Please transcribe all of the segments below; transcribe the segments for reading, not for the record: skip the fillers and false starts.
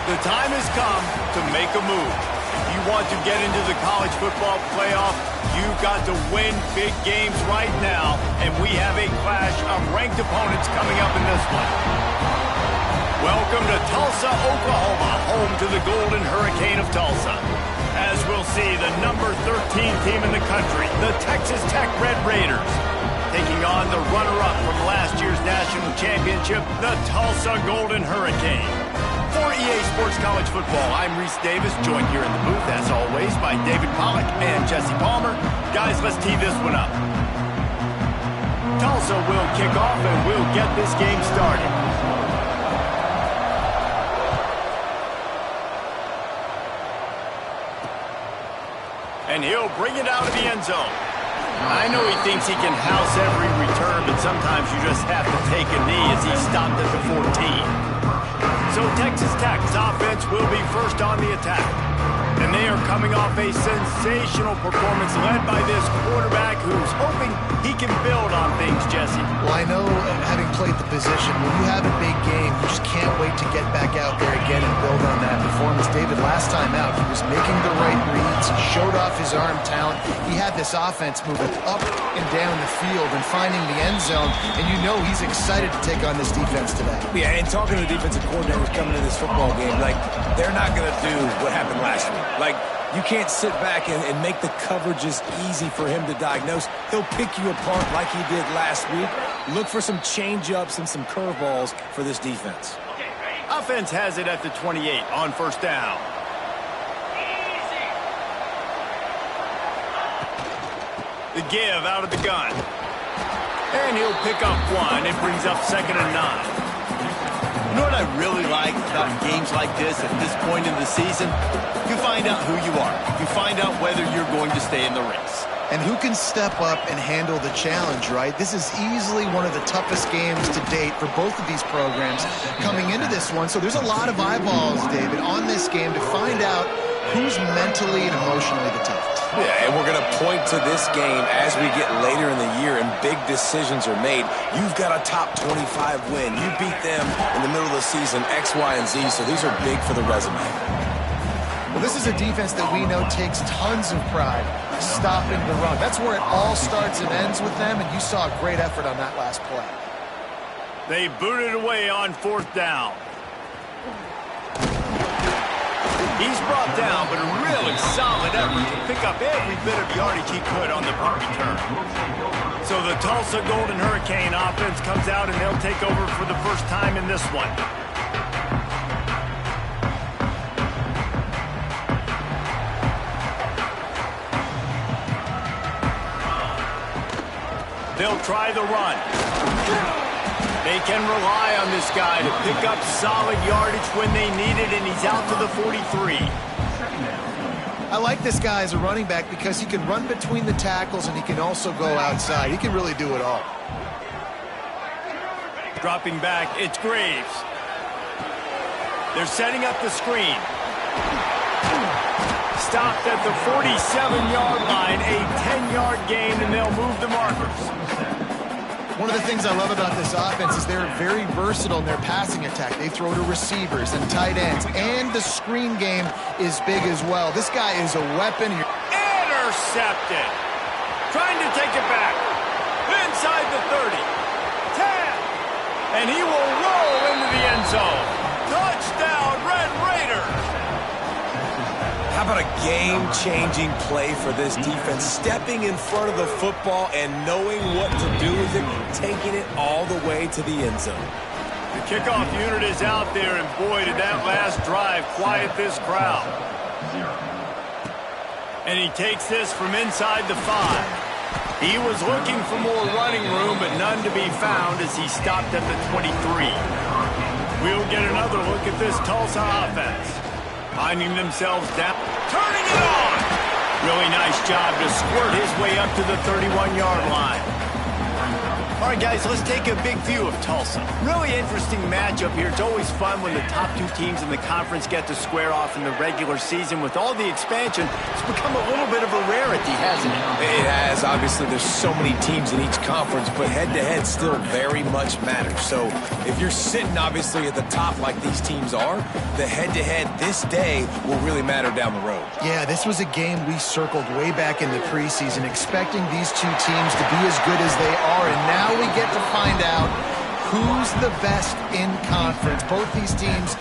The time has come to make a move. If you want to get into the college football playoff, you've got to win big games right now, and we have a clash of ranked opponents coming up in this one. Welcome to Tulsa, Oklahoma, home to the Golden Hurricane of Tulsa. As we'll see, the number 13 team in the country, the Texas Tech Red Raiders, taking on the runner-up from last year's national championship, the Tulsa Golden Hurricane. For EA Sports College Football, I'm Reese Davis, joined here in the booth, as always, by David Pollack and Jesse Palmer. Guys, let's tee this one up. Tulsa will kick off, and we'll get this game started. And he'll bring it out of the end zone. I know he thinks he can house every return, but sometimes you just have to take a knee as he stopped at the 14. So Texas Tech's offense will be first on the attack. And they are coming off a sensational performance led by this quarterback who's hoping he can build on things, Jesse. Well, I know, having played the position, when you have a big game, you just can't wait to get back out there again and build on that performance. David, last time out, he was making the right reads. He showed off his arm talent. He had this offense moving up and down the field and finding the end zone. And you know he's excited to take on this defense today. Yeah, and talking to the defensive coordinators coming to this football game, like, they're not going to do what happened last week. Like, you can't sit back and make the coverages easy for him to diagnose. He'll pick you apart like he did last week. Look for some change-ups and some curveballs for this defense. Offense has it at the 28 on first down. The give out of the gun. And he'll pick up one. It brings up 2nd and 9. You know what I really like about games like this at this point in the season? You find out who you are. You find out whether you're going to stay in the race. And who can step up and handle the challenge, right? This is easily one of the toughest games to date for both of these programs coming into this one. So there's a lot of eyeballs, David, on this game to find out who's mentally and emotionally the toughest. Yeah, and we're going to point to this game as we get later in the year and big decisions are made. You've got a top 25 win. You beat them in the middle of the season, X, Y, and Z, so these are big for the resume. Well, this is a defense that we know takes tons of pride stopping the run. That's where it all starts and ends with them, and you saw a great effort on that last play. They booted away on 4th down. He's brought down, but a really solid effort to pick up every bit of yardage he could on the punt return. So the Tulsa Golden Hurricane offense comes out, and they'll take over for the first time in this one. They'll try the run. They can rely on this guy to pick up solid yardage when they need it, and he's out to the 43. I like this guy as a running back because he can run between the tackles and he can also go outside. He can really do it all. Dropping back, it's Graves. They're setting up the screen. Stopped at the 47-yard line, a 10-yard gain, and they'll move the markers. One of the things I love about this offense is they're very versatile in their passing attack. They throw to receivers and tight ends, and the screen game is big as well. This guy is a weapon. Intercepted. Trying to take it back. Inside the 30. 10. And he will roll into the end zone. Touchdown, Red Raiders. How about a game-changing play for this defense? Stepping in front of the football and knowing what to do with it, taking it all the way to the end zone. The kickoff unit is out there, and boy, did that last drive quiet this crowd. And he takes this from inside the 5. He was looking for more running room, but none to be found as he stopped at the 23. We'll get another look at this Tulsa offense. Finding themselves down, turning it on! Really nice job to squirt his way up to the 31-yard line. All right, guys, let's take a big view of Tulsa. Really interesting matchup here. It's always fun when the top two teams in the conference get to square off in the regular season. With all the expansion, it's become a little bit of a rarity, hasn't it? It has. Obviously, there's so many teams in each conference, but head-to-head still very much matters. So if you're sitting, obviously, at the top like these teams are, the head-to-head this day will really matter down the road. Yeah, this was a game we circled way back in the preseason, expecting these two teams to be as good as they are, and now we get to find out who's the best in conference. Both these teams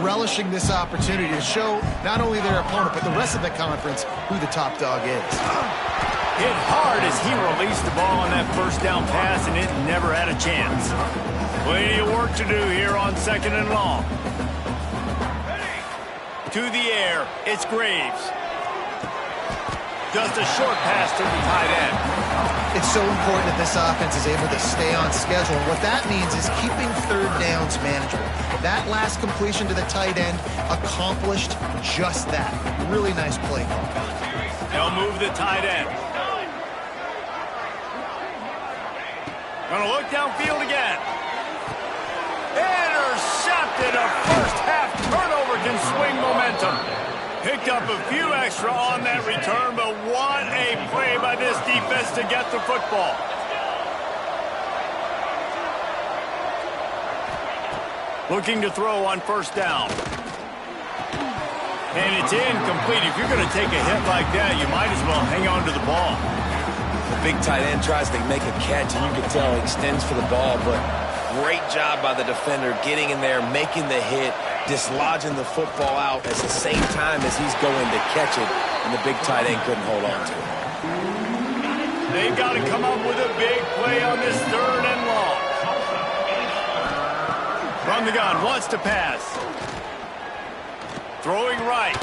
relishing this opportunity to show not only their opponent, but the rest of the conference who the top dog is. Hit hard as he released the ball on that first down pass, and it never had a chance. Plenty of work to do here on 2nd and long. To the air, it's Graves. Just a short pass to the tight end. It's so important that this offense is able to stay on schedule. And what that means is keeping third downs manageable. That last completion to the tight end accomplished just that. Really nice play call. They'll move the tight end. Gonna look downfield again. Intercepted. A first half turnover can swing momentum. Picked up a few extra on that return, but what a play by this defense to get the football. Looking to throw on first down. And it's incomplete. If you're going to take a hit like that, you might as well hang on to the ball. The big tight end tries to make a catch, and you can tell he extends for the ball, but great job by the defender getting in there, making the hit, dislodging the football out at the same time as he's going to catch it, and the big tight end couldn't hold on to it. They've got to come up with a big play on this 3rd and long. From the gun, wants to pass. Throwing right.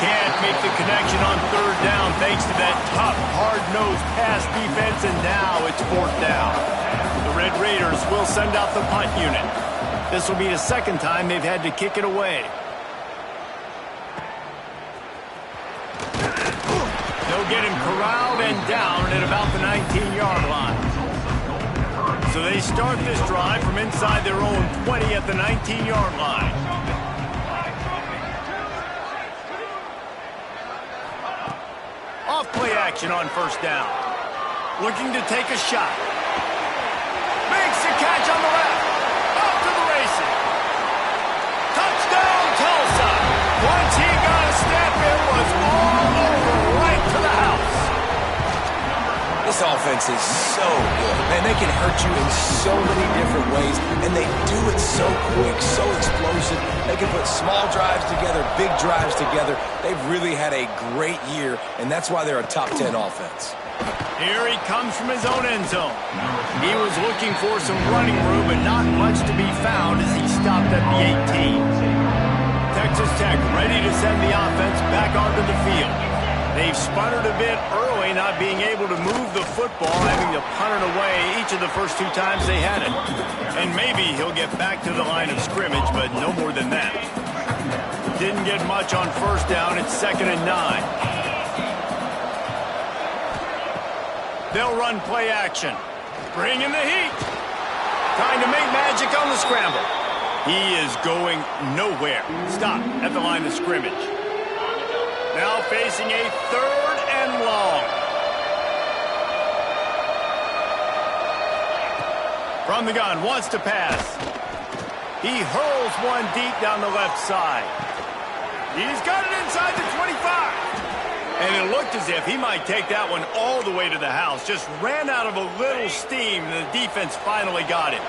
Can't make the connection on 3rd down thanks to that tough, hard-nosed pass defense, and now it's 4th down. The Red Raiders will send out the punt unit. This will be the 2nd time they've had to kick it away. They'll get him corralled and down at about the 19-yard line. So they start this drive from inside their own 20 at the 19-yard line. Off play action on first down. Looking to take a shot. Makes the catch on the left. Off to the races. Touchdown, Tulsa. Once he got a step, it was all over right to the house. This offense is so good. Man, they can hurt you in so many different ways, and they do it so quick, so explosive. They can put small drives together, big drives together. They've really had a great year, and that's why they're a top 10 offense. Here he comes from his own end zone. He was looking for some running room, but not much to be found as he stopped at the 18. Texas Tech ready to send the offense back onto the field. They've sputtered a bit early, not being able to move the football, having to punt it away each of the first 2 times they had it. And maybe he'll get back to the line of scrimmage, but no more than that. Didn't get much on first down. It's 2nd and 9. They'll run play action. Bring in the heat. Trying to make magic on the scramble. He is going nowhere. Stop at the line of scrimmage. Now facing a 3rd and long. From the gun, wants to pass. He hurls one deep down the left side. He's got it inside the 25. And it looked as if he might take that one all the way to the house. Just ran out of a little steam, and the defense finally got him.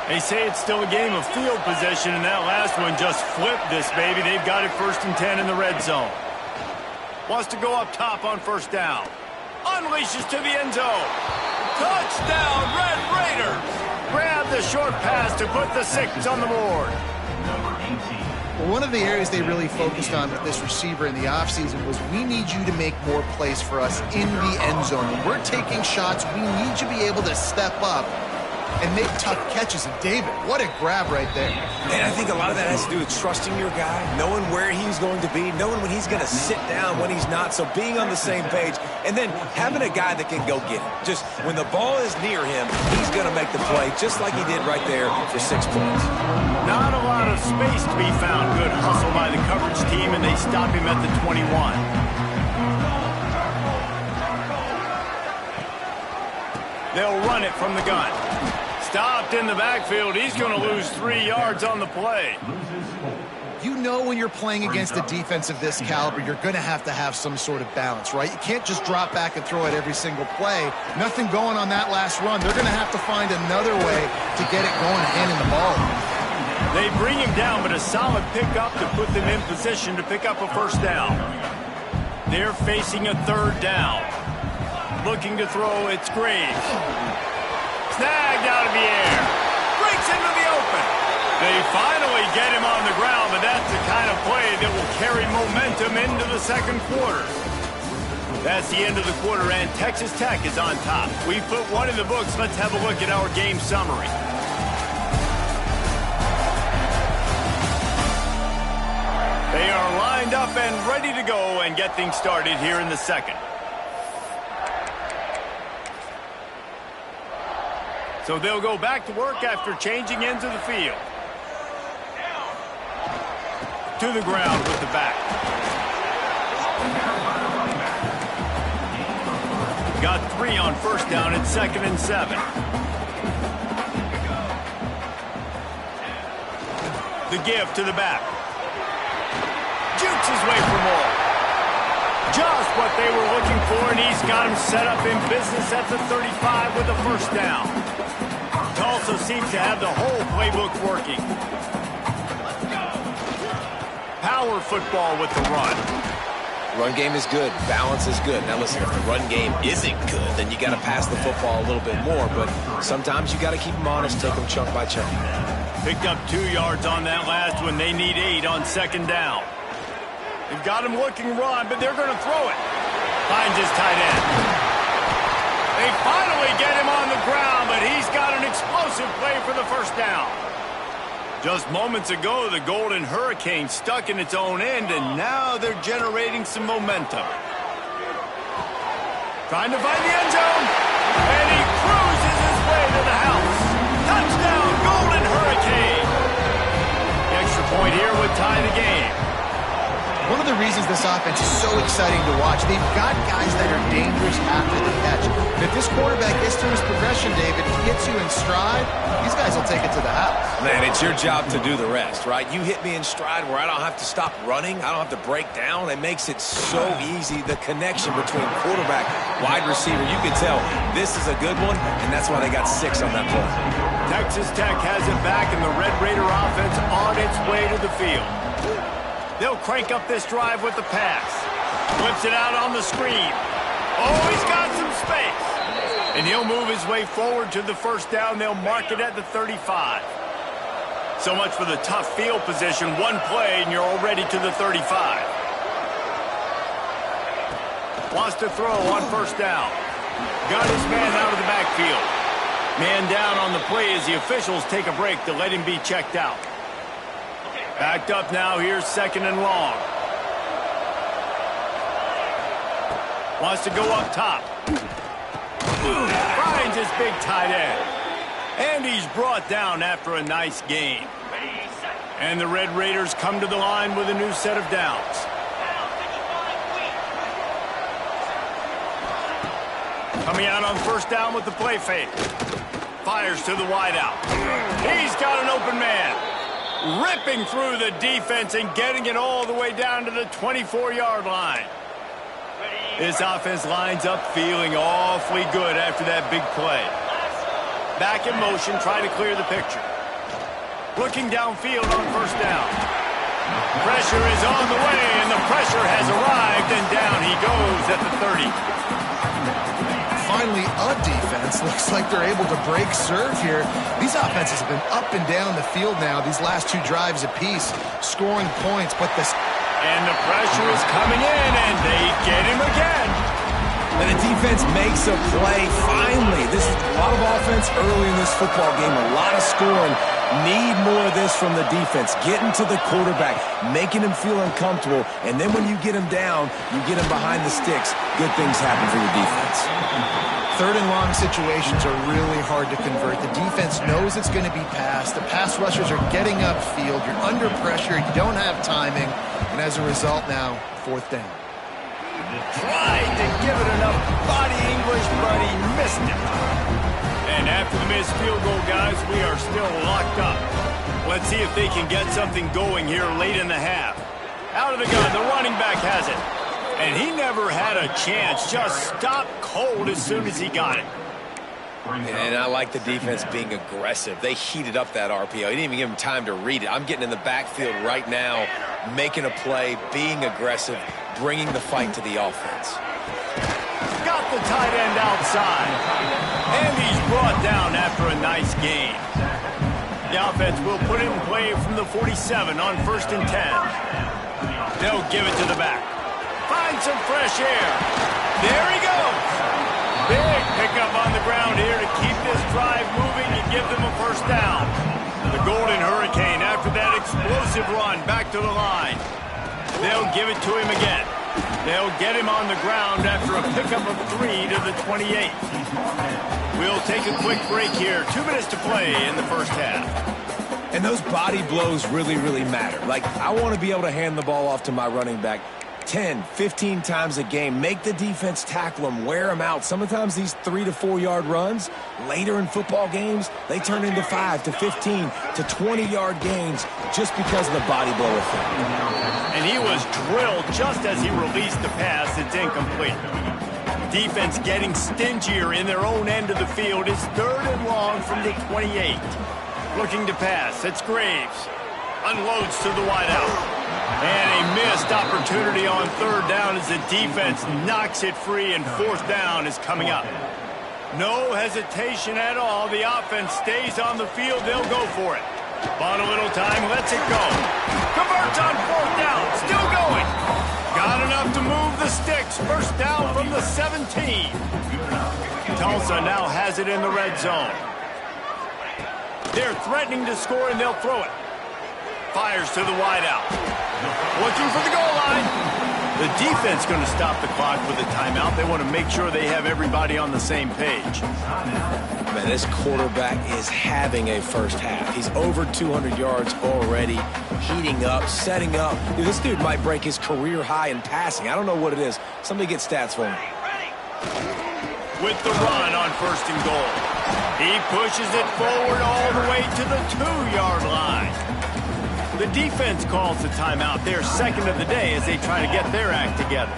They say it's still a game of field possession, and that last one just flipped this baby. They've got it 1st and 10 in the red zone. Wants to go up top on first down. Unleashes to the end zone. Touchdown, Red Raiders! Grab the short pass to put the 6 on the board. Well, one of the areas they really focused on with this receiver in the offseason was we need you to make more plays for us in the end zone. When we're taking shots, we need you to be able to step up and make tough catches. And David, what a grab right there. And I think a lot of that has to do with trusting your guy, knowing where he's going to be, knowing when he's going to sit down, when he's not. So being on the same page, and then having a guy that can go get it. Just when the ball is near him, he's going to make the play, just like he did right there for 6 points. Not a lot of space to be found. Good hustle by the coverage team, and they stop him at the 21. They'll run it from the gun. Stopped in the backfield. He's going to lose 3 yards on the play. You know when you're playing against a defense of this caliber, you're going to have some sort of balance, right? You can't just drop back and throw it every single play. Nothing going on that last run. They're going to have to find another way to get it going, handing the ball. They bring him down, but a solid pickup to put them in position to pick up a first down. They're facing a 3rd down. Looking to throw, it's Graves. Snagged out of the air. Breaks into the open. They finally get him on the ground, but that's the kind of play that will carry momentum into the second quarter. That's the end of the quarter, and Texas Tech is on top. We've put one in the books. Let's have a look at our game summary. They are lined up and ready to go and get things started here in the second. So they'll go back to work after changing into the field. To the ground with the back. Got 3 on first down at 2nd and 7. The give to the back. Jukes his way for more. Just what they were looking for, and he's got him set up in business at the 35 with a first down. Tulsa seems to have the whole playbook working. Power football with the run. Run game is good. Balance is good. Now listen, if the run game isn't good, then you got to pass the football a little bit more. But sometimes you got to keep them honest, take them chunk by chunk. Picked up 2 yards on that last one. They need 8 on 2nd down. They've got him looking run, but they're going to throw it. Finds his tight end. They finally get him on the ground, but he's got an explosive play for the first down. Just moments ago, the Golden Hurricane stuck in its own end, and now they're generating some momentum. Trying to find the end zone, and he cruises his way to the house. Touchdown, Golden Hurricane. The extra point here would tie the game. One of the reasons this offense is so exciting to watch, they've got guys that are dangerous after the catch. And if this quarterback gets to his progression, David, he hits you in stride, these guys will take it to the house. Man, it's your job to do the rest, right? You hit me in stride where I don't have to stop running. I don't have to break down. It makes it so easy, the connection between quarterback, wide receiver. You can tell this is a good one, and that's why they got 6 on that play. Texas Tech has it back, and the Red Raider offense on its way to the field. They'll crank up this drive with the pass. Flips it out on the screen. Oh, he's got some space. And he'll move his way forward to the first down. They'll mark it at the 35. So much for the tough field position. One play, and you're already to the 35. Wants to throw on first down. Got his man out of the backfield. Man down on the play as the officials take a break to let him be checked out. Backed up now, here's 2nd and long. Wants to go up top. Finds his big tight end. And he's brought down after a nice game. And the Red Raiders come to the line with a new set of downs. Coming out on first down with the play fake. Fires to the wideout. He's got an open man. Ripping through the defense and getting it all the way down to the 24-yard line. This offense lines up feeling awfully good after that big play. Back in motion, try to clear the picture. Looking downfield on first down. Pressure is on the way, and the pressure has arrived, and down he goes at the 30. Finally, a defense. Looks like they're able to break serve here. These offenses have been up and down the field now, these last 2 drives apiece, scoring points, but this... And the pressure is coming in, and they get him again. And the defense makes a play. Finally, this is a lot of offense early in this football game, a lot of scoring. Need more of this from the defense. Getting to the quarterback, making him feel uncomfortable, and then when you get him down, you get him behind the sticks. Good things happen for your defense. Third and long situations are really hard to convert. The defense knows it's going to be passed. The pass rushers are getting upfield. You're under pressure. You don't have timing. And as a result now, fourth down. Tried to give it enough body English, but he missed it. And after the missed field goal, guys, we are still locked up. Let's see if they can get something going here late in the half. Out of the gun, the running back has it. And he never had a chance, just stopped cold as soon as he got it. And I like the defense being aggressive. They heated up that RPO. He didn't even give him time to read it. I'm getting in the backfield right now, making a play, being aggressive, bringing the fight to the offense. Got the tight end outside. And he's brought down after a nice gain. The offense will put it in play from the 47 on 1st and 10. They'll give it to the back. Find some fresh air. There he goes. Big pickup on the ground here to keep this drive moving and give them a first down. The Golden Hurricane, after that explosive run back to the line. They'll give it to him again. They'll get him on the ground after a pickup of 3 to the 28. We'll take a quick break here. 2 minutes to play in the first half. And those body blows really, really matter. Like, I want to be able to hand the ball off to my running back 10, 15 times a game. Make the defense tackle them, wear them out. Sometimes these 3 to 4 yard runs, later in football games, they turn into 5 to 15 to 20 yard gains just because of the body blow effect. And he was drilled just as he released the pass. It's incomplete. Defense getting stingier in their own end of the field. Is 3rd and long from the 28. Looking to pass. It's Graves. Unloads to the wideout. And a missed opportunity on 3rd down as the defense knocks it free, and 4th down is coming up. No hesitation at all. The offense stays on the field. They'll go for it. Bought a little time, lets it go. Converts on 4th down, still going. Got enough to move the sticks. First down from the 17. Tulsa now has it in the red zone. They're threatening to score, and they'll throw it. Fires to the wideout. Looking for the goal line. The defense going to stop the clock with a timeout. They want to make sure they have everybody on the same page. Man, this quarterback is having a first half. He's over 200 yards already, heating up, setting up. Dude, this dude might break his career high in passing. I don't know what it is. Somebody get stats for him. With the run on 1st and goal. He pushes it forward all the way to the 2-yard line. The defense calls the timeout. They're 2nd of the day as they try to get their act together.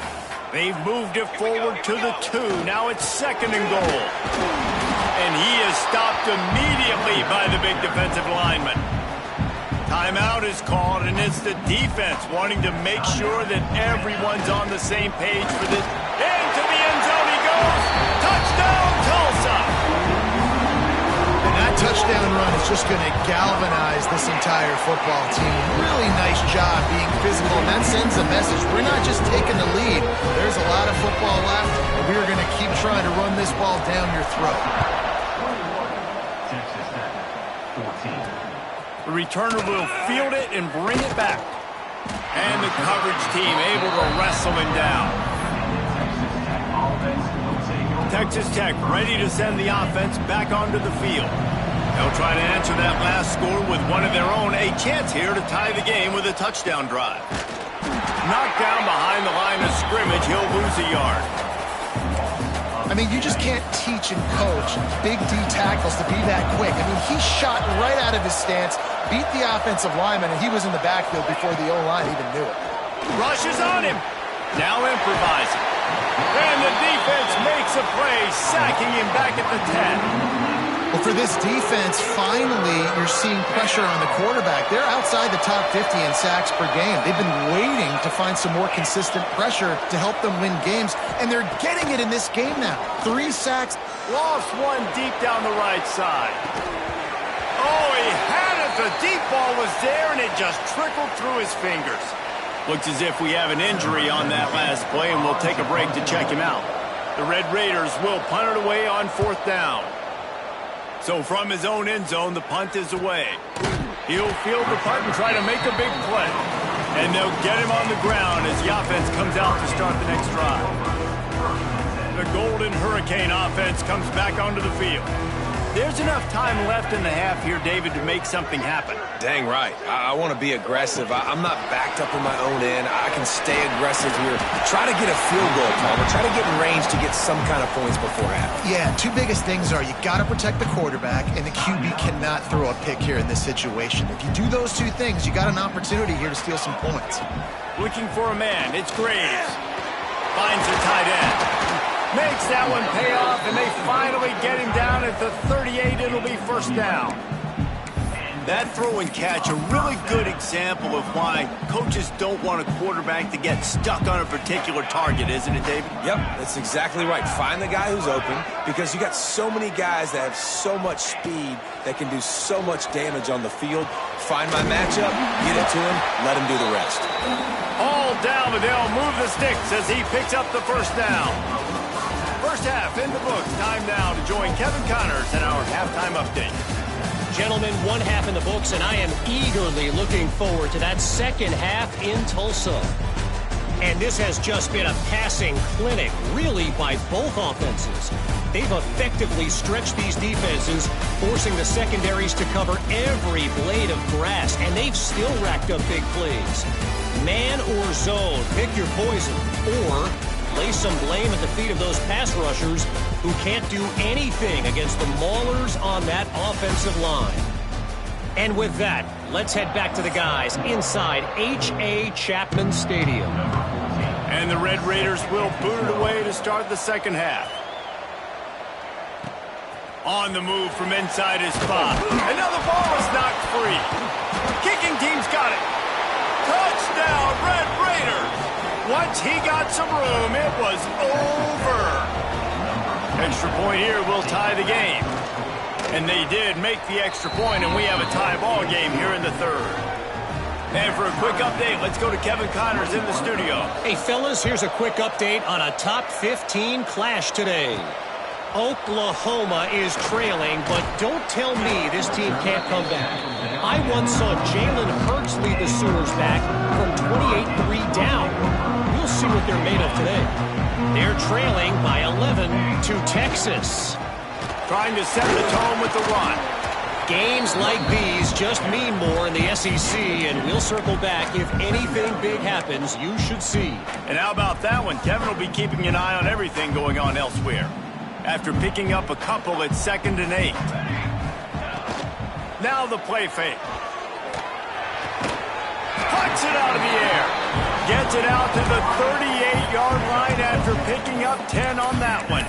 They've moved it forward to the 2. Now it's 2nd and goal. And he is stopped immediately by the big defensive lineman. Timeout is called, and it's the defense wanting to make sure that everyone's on the same page for this. Into the end zone he goes. Touchdown, Tulsa! And that touchdown run is just going to galvanize this entire football team. Really nice job being physical, and that sends a message. We're not just taking the lead. There's a lot of football left, and we're going to keep trying to run this ball down your throat. The returner will field it and bring it back. And the coverage team able to wrestle him down. Texas Tech ready to send the offense back onto the field. They'll try to answer that last score with one of their own. A chance here to tie the game with a touchdown drive. Knocked down behind the line of scrimmage, he'll lose a yard. I mean, you just can't teach and coach big D tackles to be that quick. I mean, he shot right out of his stance, beat the offensive lineman, and he was in the backfield before the O-line even knew it. Rushes on him. Now improvising. And the defense makes a play, sacking him back at the 10. Well, for this defense, finally, you're seeing pressure on the quarterback. They're outside the top 50 in sacks per game. They've been waiting to find some more consistent pressure to help them win games, and they're getting it in this game now. 3 sacks. Lost one deep down the right side. Oh, he had it. The deep ball was there, and it just trickled through his fingers. Looks as if we have an injury on that last play, and we'll take a break to check him out. The Red Raiders will punt it away on 4th down. So from his own end zone, the punt is away. He'll field the punt and try to make a big play. And they'll get him on the ground as the offense comes out to start the next drive. The Golden Hurricane offense comes back onto the field. There's enough time left in the half here, David, to make something happen. Dang right. I want to be aggressive. I'm not backed up in my own end. I can stay aggressive here. Try to get a field goal, Palmer. Try to get in range to get some kind of points before half. Yeah, two biggest things are you got to protect the quarterback, and the QB cannot throw a pick here in this situation. If you do those two things, you got an opportunity here to steal some points. Looking for a man. It's Graves. Finds the tight end. Makes that one pay off, and they finally get him down at the 38. It'll be 1st down. That throw and catch, a really good example of why coaches don't want a quarterback to get stuck on a particular target, isn't it, David? Yep, that's exactly right. Find the guy who's open, because you got so many guys that have so much speed that can do so much damage on the field. Find my matchup, get it to him, let him do the rest. All down, and they'll move the sticks as he picks up the 1st down. First half in the books. Time now to join Kevin Connors in our halftime update. Gentlemen, 1 half in the books, and I am eagerly looking forward to that second half in Tulsa. And this has just been a passing clinic, really, by both offenses. They've effectively stretched these defenses, forcing the secondaries to cover every blade of grass, and they've still racked up big plays. Man or zone, pick your poison, or lay some blame at the feet of those pass rushers who can't do anything against the maulers on that offensive line. And with that, let's head back to the guys inside H.A. Chapman Stadium. And the Red Raiders will boot it away to start the second half. On the move from inside his spot. And now the ball is knocked free. Kicking team's got it. Touchdown, Red Raiders! Once he got some room, it was over. Extra point here will tie the game. And they did make the extra point, and we have a tie ball game here in the 3rd. And for a quick update, let's go to Kevin Connors in the studio. Hey, fellas, here's a quick update on a top 15 clash today. Oklahoma is trailing, but don't tell me this team can't come back. I once saw Jalen Hurts lead the Sooners back from 28-3 down. We'll see what they're made of today. They're trailing by 11 to Texas. Trying to set the tone with the run. Games like these just mean more in the SEC, and we'll circle back. If anything big happens, you should see. And how about that one? Kevin will be keeping an eye on everything going on elsewhere. After picking up a couple at 2nd and 8. Now the play fake. Puts it out of the air. Gets it out to the 38-yard line after picking up 10 on that one.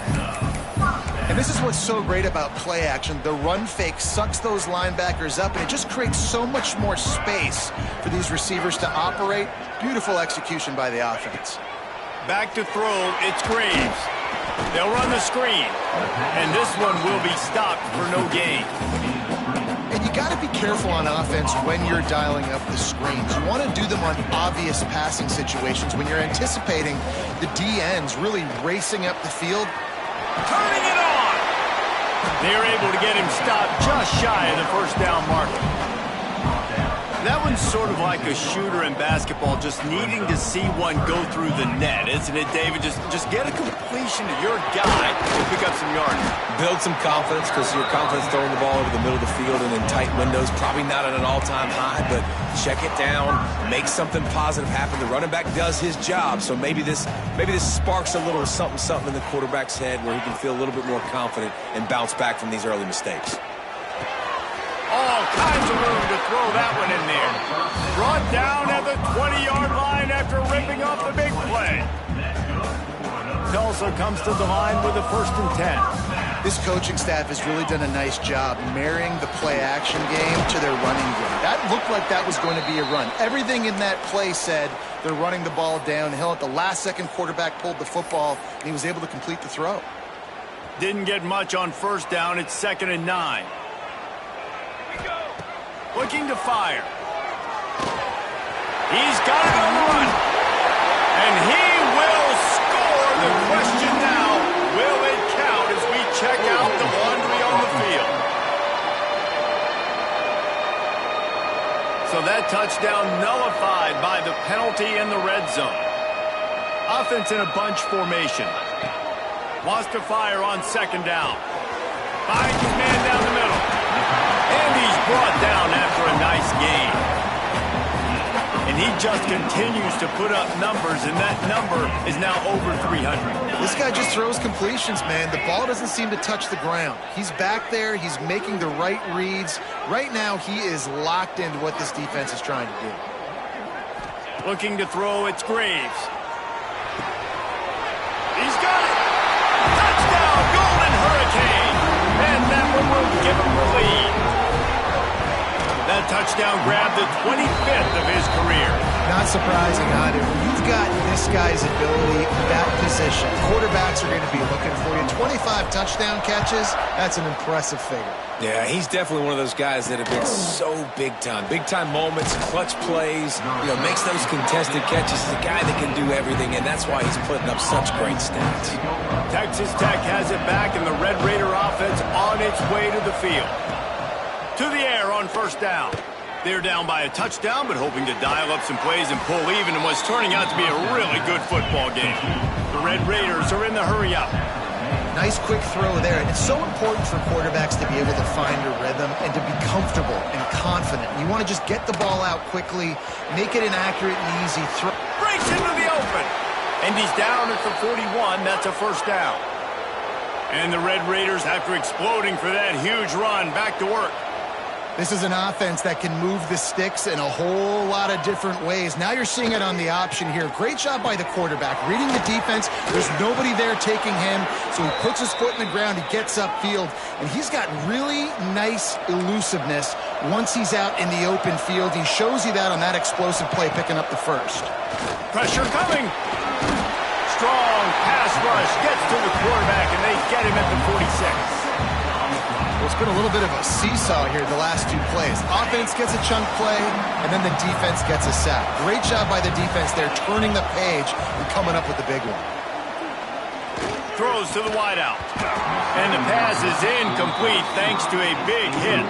And this is what's so great about play action. The run fake sucks those linebackers up, and it just creates so much more space for these receivers to operate. Beautiful execution by the offense. Back to throw, it's Graves. They'll run the screen, and this one will be stopped for no gain. And you got to be careful on offense when you're dialing up the screens. You want to do them on obvious passing situations when you're anticipating the DNs really racing up the field. Turning it on! They're able to get him stopped just shy of the 1st down marker. That one's sort of like a shooter in basketball, just needing to see one go through the net, isn't it, David? Just get a completion to your guy and pick up some yards. Build some confidence, because your confidence throwing the ball over the middle of the field and in tight windows, probably not at an all-time high, but check it down, make something positive happen. The running back does his job, so maybe this sparks a little something in the quarterback's head where he can feel a little bit more confident and bounce back from these early mistakes. All kinds of room to throw that one in there. Brought down at the 20-yard line after ripping off the big play. Tulsa comes to the line with a 1st and 10. This coaching staff has really done a nice job marrying the play-action game to their running game. That looked like that was going to be a run. Everything in that play said they're running the ball downhill. At the last second, quarterback pulled the football, and he was able to complete the throw. Didn't get much on 1st down. It's 2nd and 9. Looking to fire. He's got it on the run. And he will score. The question now, So that touchdown nullified by the penalty in the red zone. Offense in a bunch formation. Wants to fire on second down. Finds his man down the middle. And he's brought down after a nice gain. And he just continues to put up numbers, and that number is now over 300. This guy just throws completions, man. The ball doesn't seem to touch the ground. He's back there. He's making the right reads. Right now, he is locked into what this defense is trying to do. Looking to throw, it's Graves. He's got it. Touchdown, Golden Hurricane. And that one will give him the lead. That touchdown grabbed the 25th of his career. Not surprising either. When you've got this guy's ability, that position, quarterbacks are going to be looking for you. 25 touchdown catches, that's an impressive figure. Yeah, he's definitely one of those guys that have been so big time. Big time moments, clutch plays, makes those contested catches. He's a guy that can do everything, and that's why he's putting up such great stats. Texas Tech has it back, and the Red Raider offense on its way to the field. To the air on first down. They're down by a touchdown, but hoping to dial up some plays and pull even in what's turning out to be a really good football game. The Red Raiders are in the hurry up. Nice quick throw there, and it's so important for quarterbacks to be able to find a rhythm and to be comfortable and confident. You want to just get the ball out quickly, make it an accurate and easy throw. Breaks into the open, and he's down at the 41. That's a first down. And the Red Raiders, after exploding for that huge run, back to work. This is an offense that can move the sticks in a whole lot of different ways. Now you're seeing it on the option here. Great job by the quarterback. Reading the defense, there's nobody there taking him, so he puts his foot in the ground, he gets upfield, and he's got really nice elusiveness once he's out in the open field. He shows you that on that explosive play, picking up the first. Pressure coming. Strong pass rush gets to the quarterback, and they get him at the 46. Well, it's been a little bit of a seesaw here the last two plays. Offense gets a chunk play, and then the defense gets a sack. Great job by the defense there, turning the page and coming up with the big one. Throws to the wideout. And the pass is incomplete thanks to a big hit.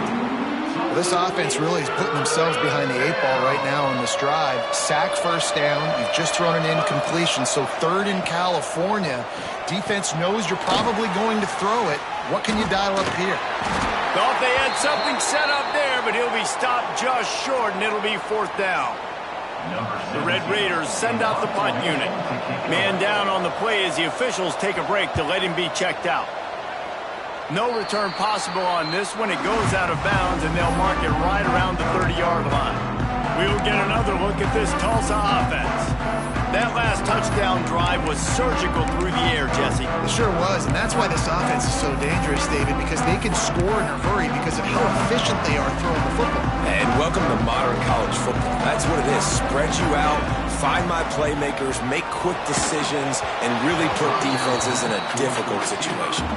Well, this offense really is putting themselves behind the 8 ball right now on this drive. Sack first down. You've just thrown an incompletion, so third in California. Defense knows you're probably going to throw it. What can you dial up here? Thought they had something set up there, but he'll be stopped just short, and it'll be fourth down. The Red Raiders send out the punt unit. Man down on the play as the officials take a break to let him be checked out. No return possible on this one. It goes out of bounds, and they'll mark it right around the 30-yard line. We'll get another look at this Tulsa offense. That last touchdown drive was surgical through the air, Jesse. It sure was, and that's why this offense is so dangerous, David, because they can score in a hurry because of how efficient they are throwing the football. And welcome to modern college football. That's what it is. Spread you out, find my playmakers, make quick decisions, and really put defenses in a difficult situation.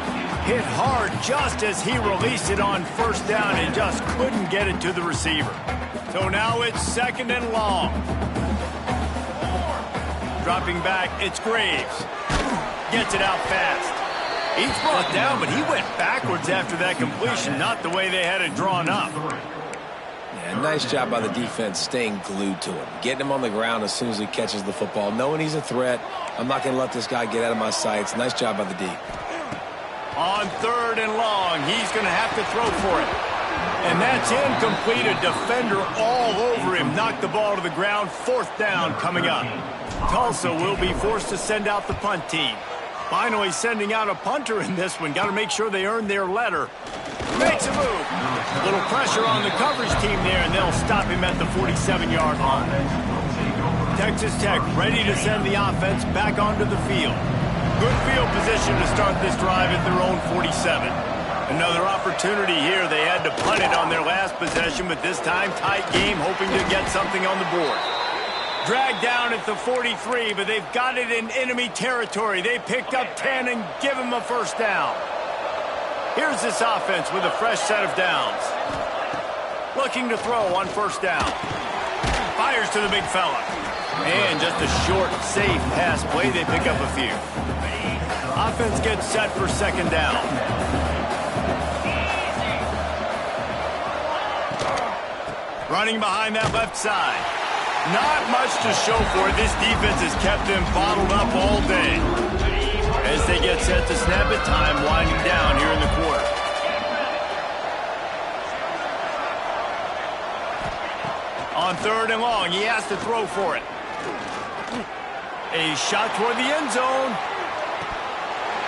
Hit hard just as he released it on first down and just couldn't get it to the receiver. So now it's second and long. Dropping back, it's Graves. Gets it out fast. He's brought down, but he went backwards after that completion, not the way they had it drawn up. Yeah, nice job by the defense staying glued to him. Getting him on the ground as soon as he catches the football. Knowing he's a threat, I'm not going to let this guy get out of my sights. Nice job by the D. On third and long, he's going to have to throw for it. And that's incomplete. A defender all over him. Knocked the ball to the ground. Fourth down coming up. Tulsa will be forced to send out the punt team. Finally sending out a punter in this one. Got to make sure they earn their letter. Makes a move. A little pressure on the coverage team there, and they'll stop him at the 47-yard line. Texas Tech ready to send the offense back onto the field. Good field position to start this drive at their own 47. Another opportunity here. They had to punt it on their last possession, but this time tight game, hoping to get something on the board. Dragged down at the 43, but they've got it in enemy territory. They picked up 10 and give him a first down. Here's this offense with a fresh set of downs. Looking to throw on first down. Fires to the big fella. And just a short, safe pass play. They pick up a few. Offense gets set for second down. Running behind that left side. Not much to show for it. This defense has kept them bottled up all day. As they get set to snap it, time winding down here in the quarter. On 3rd and long, he has to throw for it. A shot toward the end zone.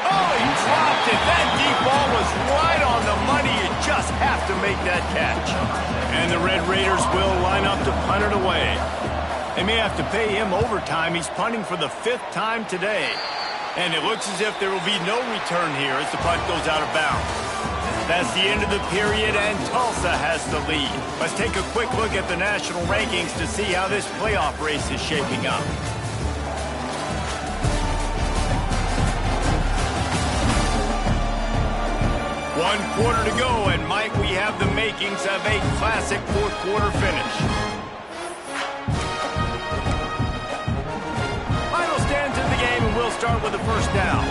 Oh, he dropped it. That deep ball was right on the money. You just have to make that catch. And the Red Raiders will line up to punt it away. They may have to pay him overtime. He's punting for the 5th time today. And it looks as if there will be no return here as the punt goes out of bounds. That's the end of the period, and Tulsa has the lead. Let's take a quick look at the national rankings to see how this playoff race is shaping up. One quarter to go, and might we have the makings of a classic 4th quarter finish. Final stands in the game, and we'll start with the first down.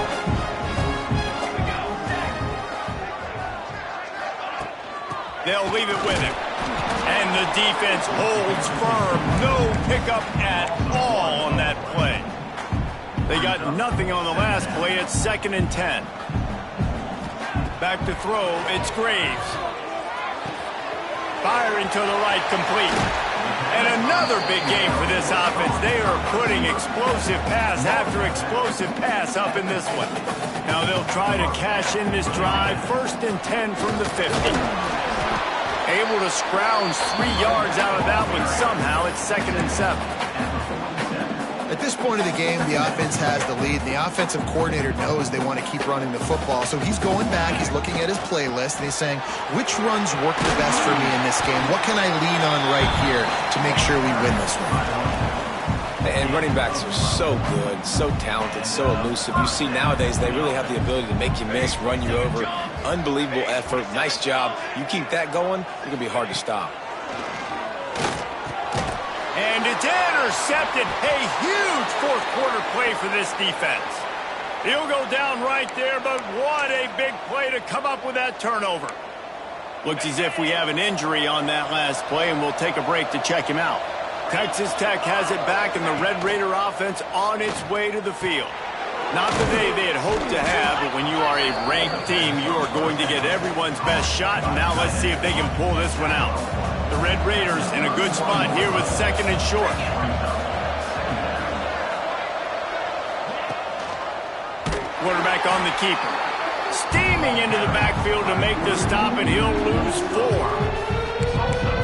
They'll leave it with him. And the defense holds firm. No pickup at all on that play. They got nothing on the last play. It's 2nd and 10. Back to throw. It's Graves. Firing to the right, complete. And another big game for this offense. They are putting explosive pass after explosive pass up in this one. Now they'll try to cash in this drive. 1st and 10 from the 50. Able to scrounge 3 yards out of that one somehow. It's 2nd and 7. At this point of the game, the offense has the lead. The offensive coordinator knows they want to keep running the football. So he's going back, he's looking at his playlist, and he's saying, which runs work the best for me in this game? What can I lean on right here to make sure we win this one? And running backs are so good, so talented, so elusive. You see nowadays they really have the ability to make you miss, run you over. Unbelievable effort. Nice job. You keep that going, it's going to be hard to stop. And it's intercepted. A huge 4th quarter play for this defense. He'll go down right there, but what a big play to come up with that turnover. Looks as if we have an injury on that last play, and we'll take a break to check him out. Texas Tech has it back, and the Red Raider offense on its way to the field. Not the day they had hoped to have, but when you are a ranked team, you are going to get everyone's best shot, and now let's see if they can pull this one out. The Red Raiders in a good spot here with 2nd and short. Quarterback on the keeper. Steaming into the backfield to make the stop, and he'll lose 4.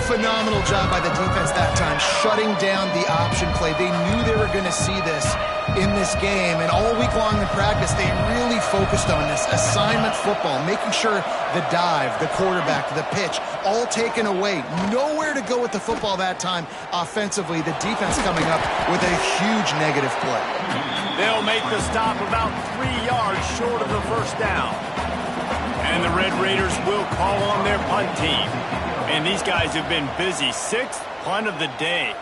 Phenomenal job by the defense that time, shutting down the option play. They knew they were going to see this in this game, and all week long in practice, they really focused on this assignment football, making sure the dive, the quarterback, the pitch, all taken away. Nowhere to go with the football that time offensively. The defense coming up with a huge negative play. They'll make the stop about 3 yards short of the first down. And the Red Raiders will call on their punt team. And these guys have been busy. 6th punt of the day.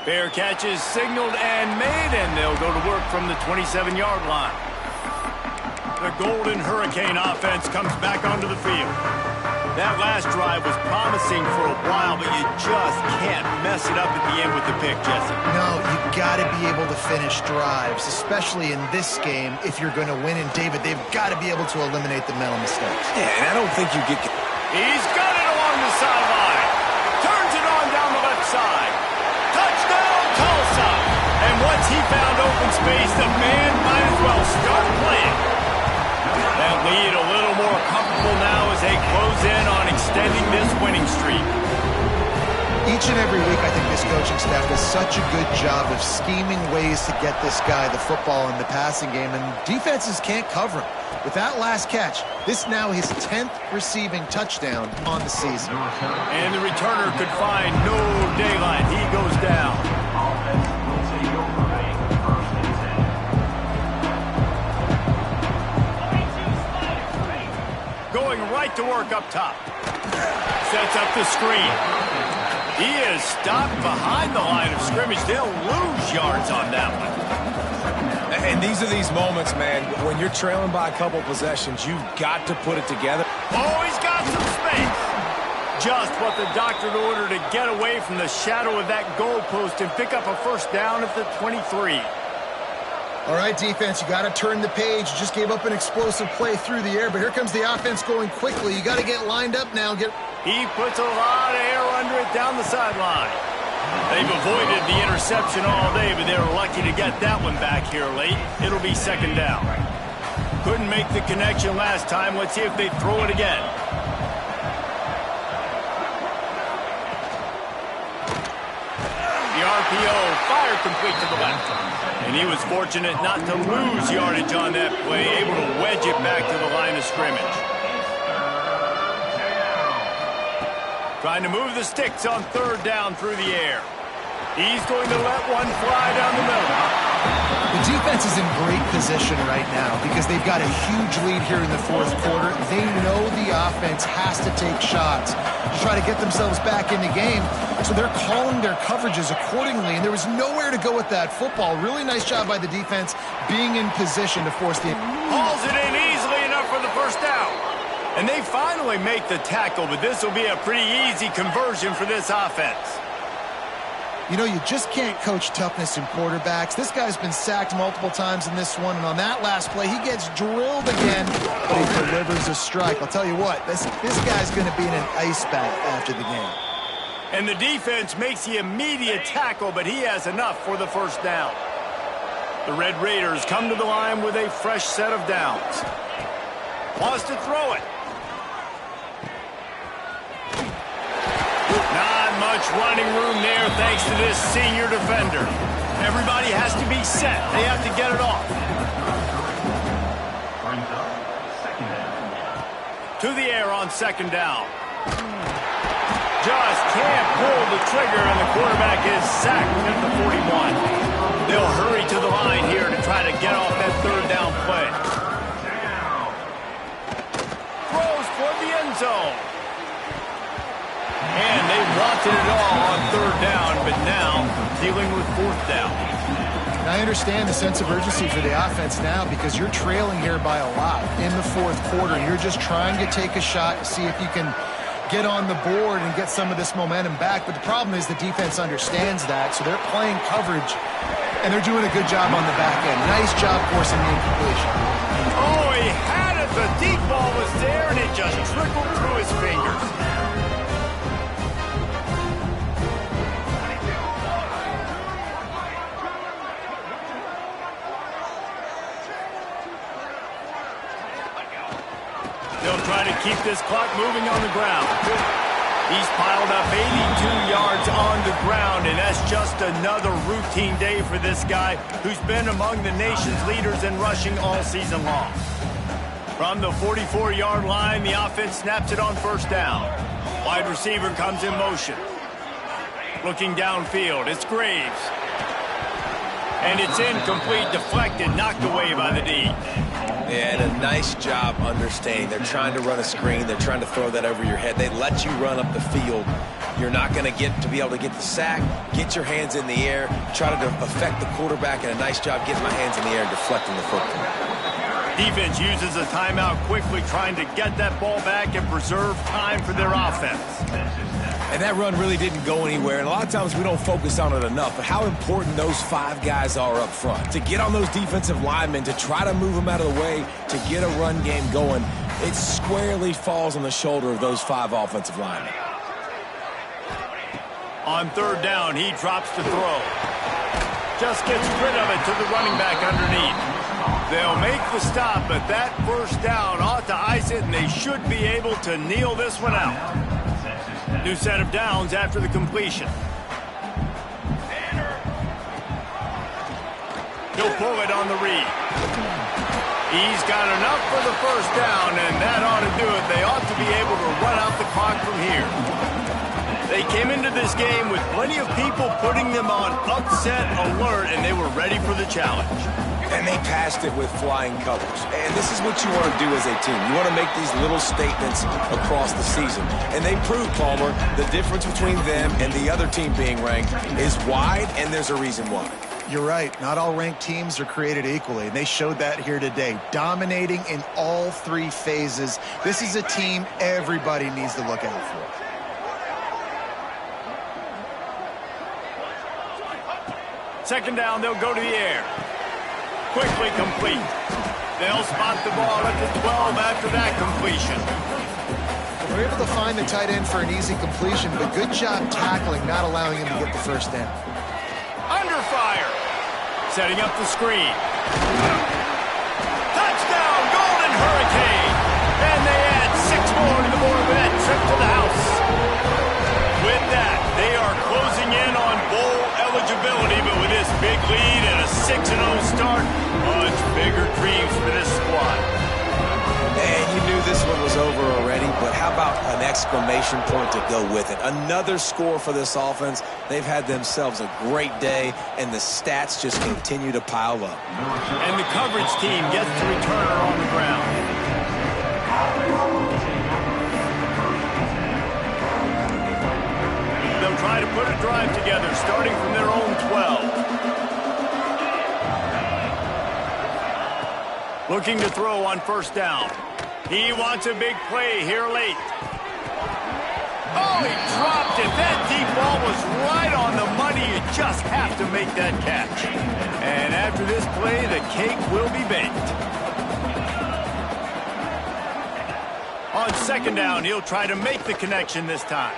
Fair catch is signaled and made, and they'll go to work from the 27-yard line. The Golden Hurricane offense comes back onto the field. That last drive was promising for a while, but you just can't mess it up at the end with the pick, Jesse. No, you got to be able to finish drives, especially in this game. If you're going to win, and David, they've got to be able to eliminate the mental mistakes. Yeah, and I don't think you get... He's got it along the sideline. Turns it on down the left side. Touchdown, Tulsa! And once he found open space, the man might as well start playing. That lead a little more comfortable now as they close in on extending this winning streak. Each and every week, I think this coaching staff does such a good job of scheming ways to get this guy the football in the passing game, and defenses can't cover him. With that last catch, this now his 10th receiving touchdown on the season. And the returner could find no daylight. He goes down. Going right to work up top. Sets up the screen. He is stopped behind the line of scrimmage. They'll lose yards on that one. And these are these moments, man, when you're trailing by a couple possessions, you've got to put it together. Oh, he's got some space. just what the doctor ordered to get away from the shadow of that goalpost and pick up a first down at the 23. All right, defense, you got to turn the page. You just gave up an explosive play through the air, but here comes the offense going quickly. You got to get lined up now. He puts a lot of air under it down the sideline. They've avoided the interception all day, but they were lucky to get that one back here late. It'll be second down. Couldn't make the connection last time. Let's see if they throw it again. The RPO, fire complete to the left. And he was fortunate not to lose yardage on that play, able to wedge it back to the line of scrimmage. Trying to move the sticks on third down through the air. He's going to let one fly down the middle. The defense is in great position right now because they've got a huge lead here in the fourth quarter. They know the offense has to take shots to try to get themselves back in the game. So they're calling their coverages accordingly, and there was nowhere to go with that football. Really nice job by the defense being in position to force the... Hauls it in easily enough for the first down. And they finally make the tackle, but this will be a pretty easy conversion for this offense. You know, you just can't coach toughness in quarterbacks. This guy's been sacked multiple times in this one, and on that last play, he gets drilled again, but he delivers a strike. I'll tell you what, this guy's going to be in an ice bath after the game. And the defense makes the immediate tackle, but he has enough for the first down. The Red Raiders come to the line with a fresh set of downs. Wants to throw it. Not much running room there thanks to this senior defender. Everybody has to be set. They have to get it off. To the air on second down. Just can't pull the trigger, and the quarterback is sacked at the 41. They'll hurry to the line here to try to get off that third down play. Throws for the end zone. And they wanted it all on third down, but now dealing with fourth down. And I understand the sense of urgency for the offense now because you're trailing here by a lot in the fourth quarter. You're just trying to take a shot to see if you can get on the board and get some of this momentum back. But the problem is the defense understands that, so they're playing coverage, and they're doing a good job on the back end. Nice job forcing the incompletion. Oh, he had it. The deep ball was there, and it just trickled through his fingers. They'll try to keep this clock moving on the ground. He's piled up 82 yards on the ground, and that's just another routine day for this guy who's been among the nation's leaders in rushing all season long. From the 44-yard line, the offense snaps it on first down. Wide receiver comes in motion. Looking downfield, it's Graves. And it's incomplete, deflected, knocked away by the D. Yeah, and a nice job understanding. They're trying to run a screen. They're trying to throw that over your head. They let you run up the field. You're not going to be able to get the sack, get your hands in the air, try to affect the quarterback, and a nice job getting my hands in the air and deflecting the football. Defense uses a timeout quickly, trying to get that ball back and preserve time for their offense. And that run really didn't go anywhere, and a lot of times we don't focus on it enough, but how important those five guys are up front. To get on those defensive linemen, to try to move them out of the way, to get a run game going, it squarely falls on the shoulder of those five offensive linemen. On third down, he drops to throw. Just gets rid of it to the running back underneath. They'll make the stop, but that first down ought to ice it, and they should be able to kneel this one out. New set of downs after the completion. He'll pull it on the read. He's got enough for the first down, and that ought to do it. They ought to be able to run out the clock from here. They came into this game with plenty of people putting them on upset alert, and they were ready for the challenge. And they passed it with flying colors. And this is what you want to do as a team. You want to make these little statements across the season. And they proved, Palmer, the difference between them and the other team being ranked is wide, and there's a reason why. You're right. Not all ranked teams are created equally, and they showed that here today, dominating in all three phases. This is a team everybody needs to look out for. Second down, they'll go to the air. Quickly complete. They'll spot the ball at the 12 after that completion. They're able to find the tight end for an easy completion, but good job tackling, not allowing him to get the first down. Under fire. Setting up the screen. Touchdown, Golden Hurricane. And they add 6 more to the board with that trip to the house. With that, they are closing in on bowl eligibility, but with this big lead and a 6-0 start, much bigger dreams for this squad. And you knew this one was over already, but how about an exclamation point to go with it? Another score for this offense. They've had themselves a great day, and the stats just continue to pile up. And the coverage team gets to return her on the ground. They'll try to put a drive together, starting from their own 12. Looking to throw on first down. He wants a big play here late. Oh, he dropped it. That deep ball was right on the money. You just have to make that catch. And after this play, the cake will be baked. On second down, he'll try to make the connection this time.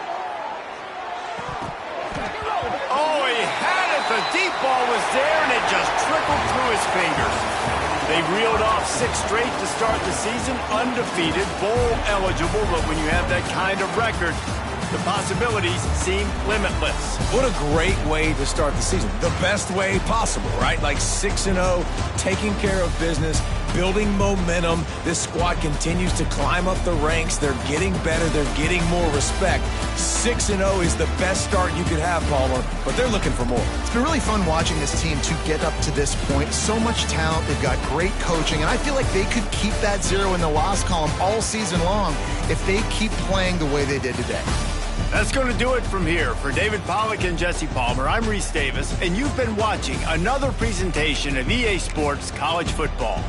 Oh, he had it. The deep ball was there, and it just trickled through his fingers. They reeled off 6 straight to start the season, undefeated, bowl eligible, but when you have that kind of record, the possibilities seem limitless. What a great way to start the season. The best way possible, right? Like 6-0, taking care of business, building momentum. This squad continues to climb up the ranks. They're getting better. They're getting more respect. 6-0 is the best start you could have, Palmer, but they're looking for more. It's been really fun watching this team to get up to this point. So much talent. They've got great coaching, and I feel like they could keep that 0 in the loss column all season long if they keep playing the way they did today. That's going to do it from here. For David Pollack and Jesse Palmer, I'm Reese Davis, and you've been watching another presentation of EA Sports College Football.